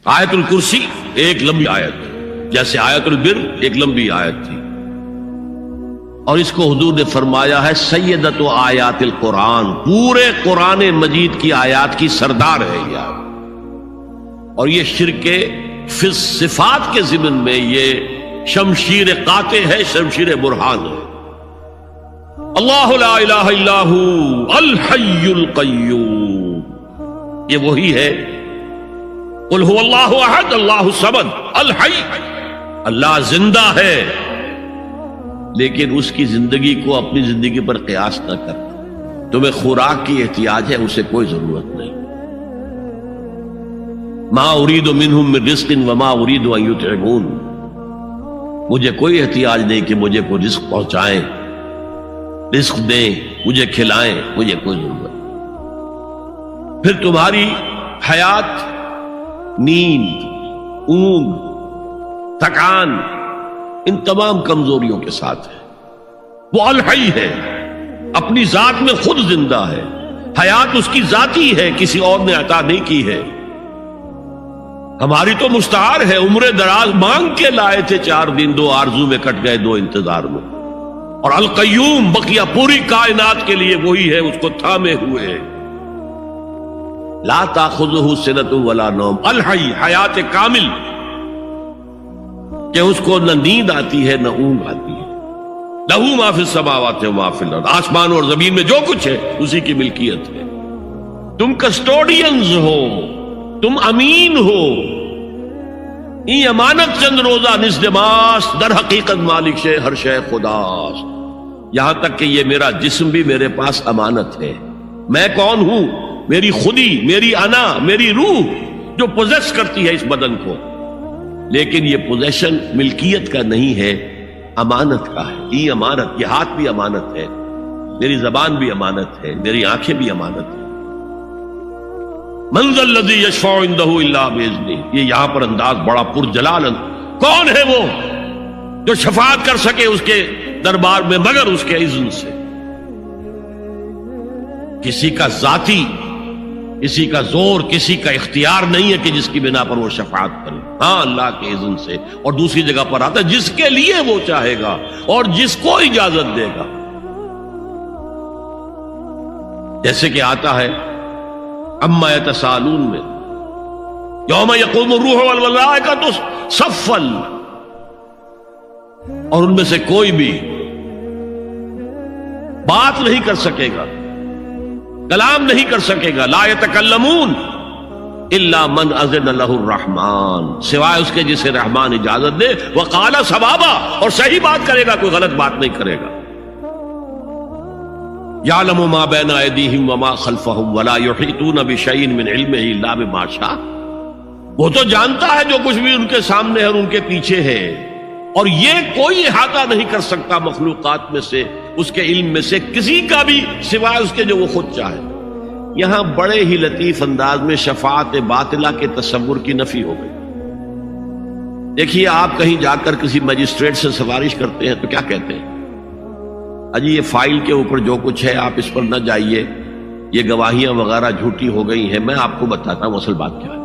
آیت الکرسی ایک لمبی آیت، جیسے آیت البر ایک لمبی آیت تھی، اور اس کو حضور نے فرمایا ہے سیدۃ آیات القرآن، پورے قرآن مجید کی آیات کی سردار ہے یہ آیت۔ اور یہ شرک فی صفات کے ضمن میں یہ شمشیر قاطع ہے، شمشیر برہان ہے۔ اللہ لا الہ الا ہو الحی القیوم، یہ وہی ہے۔ قل هو اللہ احد اللہ الصمد الحی، اللہ زندہ ہے، لیکن اس کی زندگی کو اپنی زندگی پر قیاس نہ کر۔ تمہیں خوراک کی احتیاج ہے، اسے کوئی ضرورت نہیں۔ ما اريد منهم من رزق وما اريد ان يطعمون، مجھے کوئی احتیاج نہیں کہ مجھے کوئی رزق پہنچائیں، رزق دیں، مجھے کھلائیں، مجھے کوئی ضرورت نہیں۔ پھر تمہاری حیات نیند، اونگ، تھکان، ان تمام کمزوریوں کے ساتھ ہے۔ وہ الحی ہے، اپنی ذات میں خود زندہ ہے، حیات اس کی ذاتی ہے، کسی اور نے عطا نہیں کی ہے۔ ہماری تو مستعار ہے، عمر دراز مانگ کے لائے تھے 4 دن، 2 آرزو میں کٹ گئے، 2 انتظار میں۔ اور القیوم بقیہ پوری کائنات کے لیے وہی ہے، اس کو تھامے ہوئے ہے۔ لا تاخذہ سنۃ ولا نوم، الحی، حیات کامل، کہ اس کو نہ نیند آتی ہے نہ اونگ آتی ہے۔ لہ ما فی السماوات و ما فی الارض، آسمان اور زمین میں جو کچھ ہے اسی کی ملکیت ہے۔ تم کسٹوڈینز ہو، تم امین ہو، ای امانت چند روزہ نزد ماست، در حقیقت مالک شے ہر شے خداست۔ یہاں تک کہ یہ میرا جسم بھی میرے پاس امانت ہے۔ میں کون ہوں؟ میری خودی، میری انا، میری روح جو پوزیس کرتی ہے اس بدن کو، لیکن یہ پوزیشن ملکیت کا نہیں ہے، امانت کا ہے۔ یہ امانت، یہ ہاتھ بھی امانت ہے، میری زبان بھی امانت ہے، میری آنکھیں بھی امانت ہے۔ من ذا الذی یشفع عندہ الا باذنہ، یہ یہاں پر انداز بڑا پرجلال۔ کون ہے وہ جو شفاعت کر سکے اس کے دربار میں مگر اس کے اذن سے؟ کسی کا ذاتی، کسی کا زور، کسی کا اختیار نہیں ہے کہ جس کی بنا پر وہ شفاعت کرے، ہاں اللہ کے اذن سے۔ اور دوسری جگہ پر آتا ہے جس کے لیے وہ چاہے گا اور جس کو اجازت دے گا، جیسے کہ آتا ہے اما یتساءلون میں، یوم یقوم الروح والملائکۃ صفا، اور ان میں سے کوئی بھی بات نہیں کر سکے گا، کلام نہیں کر سکے گا، لا یتکلمون الا من اذن لہ الرحمن، سوائے اس کے جسے رحمان اجازت دے، وقال صوابا، اور صحیح بات کرے گا، کوئی غلط بات نہیں کرے گا۔ یعلم ما بین ایدیہم وما خلفہم ولا یحیطون بشیء من علمہ الا بما شاء، وہ تو جانتا ہے جو کچھ بھی ان کے سامنے ہے اور ان کے پیچھے ہے، اور یہ کوئی احاطہ نہیں کر سکتا مخلوقات میں سے، اس کے علم میں سے کسی کا بھی، سوائے اس کے جو وہ خود چاہے۔ یہاں بڑے ہی لطیف انداز میں شفاعت باطلہ کے تصور کی نفی ہو گئی۔ دیکھیے، آپ کہیں جا کر کسی مجسٹریٹ سے سفارش کرتے ہیں تو کیا کہتے ہیں؟ اجی یہ فائل کے اوپر جو کچھ ہے آپ اس پر نہ جائیے، یہ گواہیاں وغیرہ جھوٹی ہو گئی ہیں، میں آپ کو بتاتا ہوں اصل بات کیا ہے۔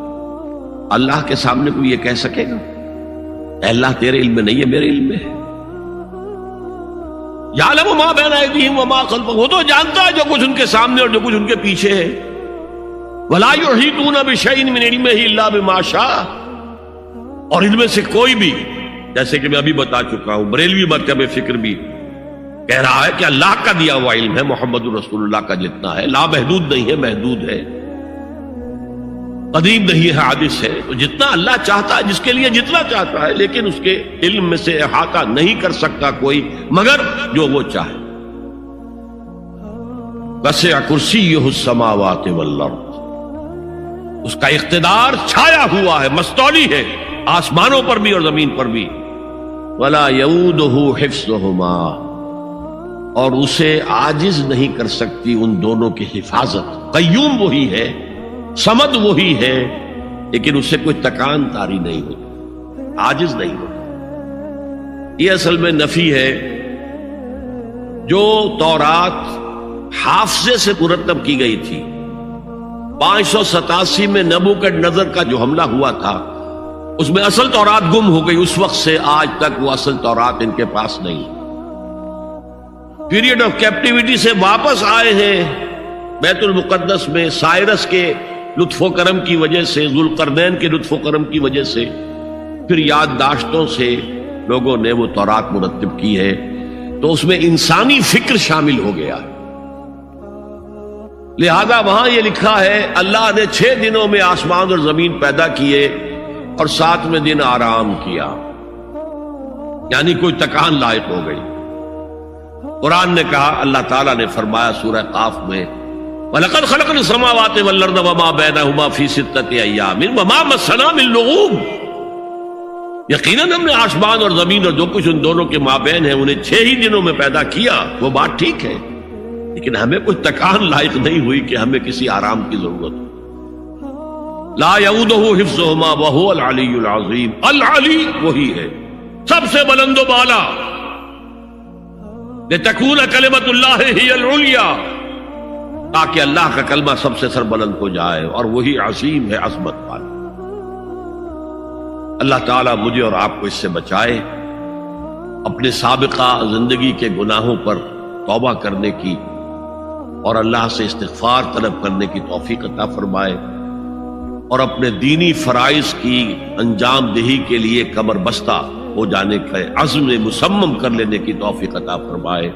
اللہ کے سامنے کوئی یہ کہہ سکے گا اے اللہ تیرے علم میں نہیں ہے، میرے علم میں ہے؟ یعلم ما بین ایدیہم وما خلفہم، وہ تو جانتا ہے جو کچھ ان کے سامنے اور جو کچھ ان کے پیچھے ہے۔ ولا یحیطون بشیء من علمہ الا بما شاء، اور ان میں سے کوئی بھی، جیسے کہ میں ابھی بتا چکا ہوں، بریلوی مکتب فکر بھی کہہ رہا ہے کہ اللہ کا دیا ہوا علم ہے، محمد رسول اللہ کا جتنا ہے، لا محدود نہیں ہے، محدود ہے، قدیم نہیں ہے، حادث ہے۔ تو جتنا اللہ چاہتا ہے، جس کے لیے جتنا چاہتا ہے، لیکن اس کے علم میں سے احاطہ نہیں کر سکتا کوئی مگر جو وہ چاہے۔ وسع کرسیہ السماوات والارض، اس کا اقتدار چھایا ہوا ہے، مستولی ہے، آسمانوں پر بھی اور زمین پر بھی۔ ولا یؤودہ حفظہما، اور اسے عاجز نہیں کر سکتی ان دونوں کی حفاظت۔ قیوم وہی ہے، صمد وہی ہے، لیکن اس سے کوئی تکان طاری نہیں ہوتی، عاجز نہیں ہوتی۔ یہ اصل میں نفی ہے جو تورات حافظے سے مرتب کی گئی تھی، 587 میں نبوکڈنضر کا جو حملہ ہوا تھا اس میں اصل تورات گم ہو گئی. اس وقت سے آج تک وہ اصل تورات ان کے پاس نہیں. پیریڈ آف کیپٹیوٹی سے واپس آئے ہیں بیت المقدس میں سائرس کے لطف و کرم کی وجہ سے، ذوالقرنین کے لطف و کرم کی وجہ سے، پھر یادداشتوں سے لوگوں نے وہ تورات مرتب کی ہے. تو اس میں انسانی فکر شامل ہو گیا ہے. لہذا وہاں یہ لکھا ہے اللہ نے 6 دنوں میں آسمان اور زمین پیدا کیے اور 7ویں دن آرام کیا، یعنی کوئی تکان لائق ہو گئی. قرآن نے کہا، اللہ تعالیٰ نے فرمایا سورہ قاف میں، وَلَقَدْ خَلَقْنَا السَّمَاوَاتِ وَالْأَرْضَ وَمَا بَيْنَهُمَا فِي 6 أَيَّامٍ وَمَا مَسَّنَا مِن لُغُوبٍ. یقیناً ہم نے آسمان اور زمین اور جو کچھ ان دونوں کے مابین ہے انہیں 6 ہی دنوں میں پیدا کیا. وہ بات ٹھیک ہے، لیکن ہمیں کوئی تکان لائق نہیں ہوئی کہ ہمیں کسی آرام کی ضرورت ہو. لا یعودہ حفظہما وہو العلی العظیم. العلی وہی ہے سب سے بلند و بالا. لتکون کلمۃ اللہ ہی العلیٰ، تاکہ اللہ کا کلمہ سب سے سربلند ہو جائے، اور وہی عظیم ہے، عظمت والا. اللہ تعالیٰ مجھے اور آپ کو اس سے بچائے، اپنے سابقہ زندگی کے گناہوں پر توبہ کرنے کی اور اللہ سے استغفار طلب کرنے کی توفیق عطا فرمائے، اور اپنے دینی فرائض کی انجام دہی کے لیے کمر بستہ ہو جانے کا عزم مصمم کر لینے کی توفیق عطا فرمائے.